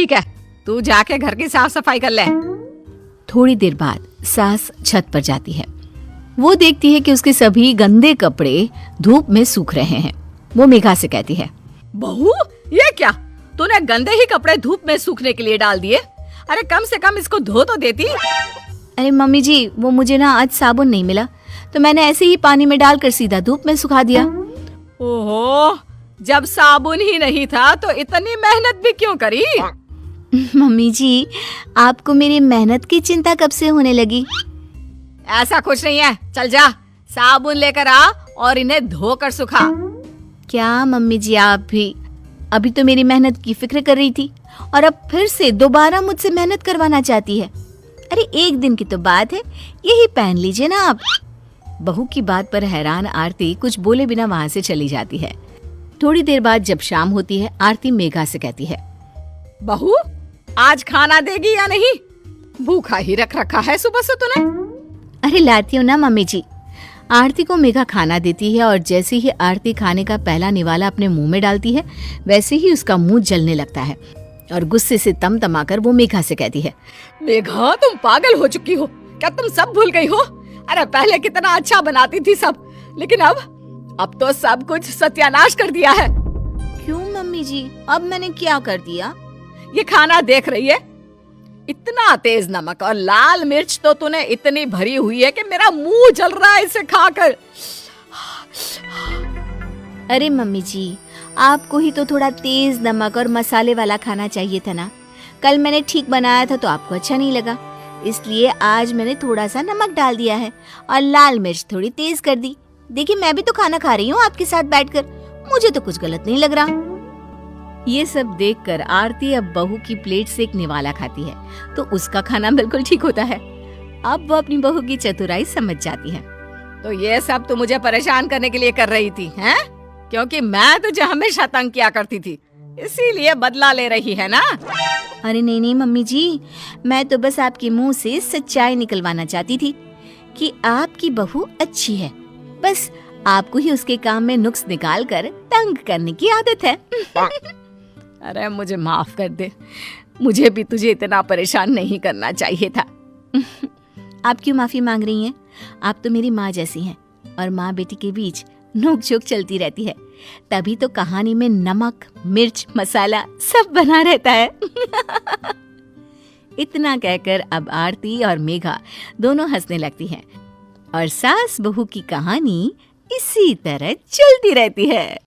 ठीक है, तू जाके घर की साफ सफाई कर ले। थोड़ी देर बाद सास छत पर जाती है। वो देखती है कि उसके सभी गंदे कपड़े धूप में सूख रहे हैं। वो मेघा से कहती है, बहू ये क्या, तूने गंदे ही कपड़े धूप में सूखने के लिए डाल दिए? अरे कम से कम इसको धो तो देती। अरे मम्मी जी, वो मुझे ना आज साबुन नहीं मिला, तो मैंने ऐसे ही पानी में डालकर सीधा धूप में सुखा दिया। ओहो, जब साबुन ही नहीं था तो इतनी मेहनत भी क्यों करी? मम्मी जी, आपको मेरी मेहनत की चिंता कब से होने लगी? ऐसा कुछ नहीं है, चल जा साबुन लेकर आ और इन्हें धोकर सुखा। क्या मम्मी जी, आप भी अभी तो मेरी मेहनत की फिक्र कर रही थी और अब फिर से दोबारा मुझसे मेहनत करवाना चाहती है। अरे एक दिन की तो बात है, यही पहन लीजिए ना आप। बहू की बात पर हैरान आरती कुछ बोले बिना वहां से चली जाती है। थोड़ी देर बाद जब शाम होती है, आरती मेघा से कहती है, बहू आज खाना देगी या नहीं? भूखा ही रख रखा है सुबह से तूने। अरे लाती हूँ ना मम्मी जी। आरती को मेघा खाना देती है और जैसे ही आरती खाने का पहला निवाला अपने मुंह में डालती है, वैसे ही उसका मुंह जलने लगता है और गुस्से से तमतमाकर वो मेघा से कहती है, मेघा तुम पागल हो चुकी हो क्या? तुम सब भूल गई हो? अरे पहले कितना अच्छा बनाती थी सब, लेकिन अब तो सब कुछ सत्यानाश कर दिया है। क्यों मम्मी जी, अब मैंने क्या कर दिया? ये खाना देख रही है, इतना तेज नमक और लाल मिर्च तो तूने इतनी भरी हुई है कि मेरा मुंह जल रहा है इसे खाकर। अरे मम्मी जी, आपको ही तो थोड़ा तेज नमक और मसाले वाला खाना चाहिए था ना। कल मैंने ठीक बनाया था तो आपको अच्छा नहीं लगा, इसलिए आज मैंने थोड़ा सा नमक डाल दिया है और लाल मिर्च थोड़ी तेज कर दी। देखिए मैं भी तो खाना खा रही हूँ आपके साथ बैठकर, मुझे तो कुछ गलत नहीं लग रहा। ये सब देखकर आरती अब बहू की प्लेट से एक निवाला खाती है तो उसका खाना बिल्कुल ठीक होता है। अब वो अपनी बहू की चतुराई समझ जाती है। तो ये सब तो मुझे परेशान करने के लिए कर रही थी, हैं? क्योंकि मैं तुझे हमेशा तंग किया करती थी, इसीलिए बदला ले रही है ना? अरे नहीं नहीं मम्मी जी, मैं तो बस आपके मुंह से सच्चाई निकलवाना चाहती थी कि आपकी बहू अच्छी है। बस आपको ही उसके काम में नुक्स निकाल कर तंग करने की आदत है। अरे मुझे माफ कर दे, मुझे भी तुझे इतना परेशान नहीं करना चाहिए था। आप क्यों माफी मांग रही हैं? आप तो मेरी माँ जैसी हैं और माँ बेटी के बीच नोक-झोंक चलती रहती है, तभी तो कहानी में नमक, मिर्च, मसाला सब बना रहता है। इतना कहकर अब आरती और मेघा दोनों हंसने लगती हैं और सास बहू की कहानी इसी तरह चलती रहती है।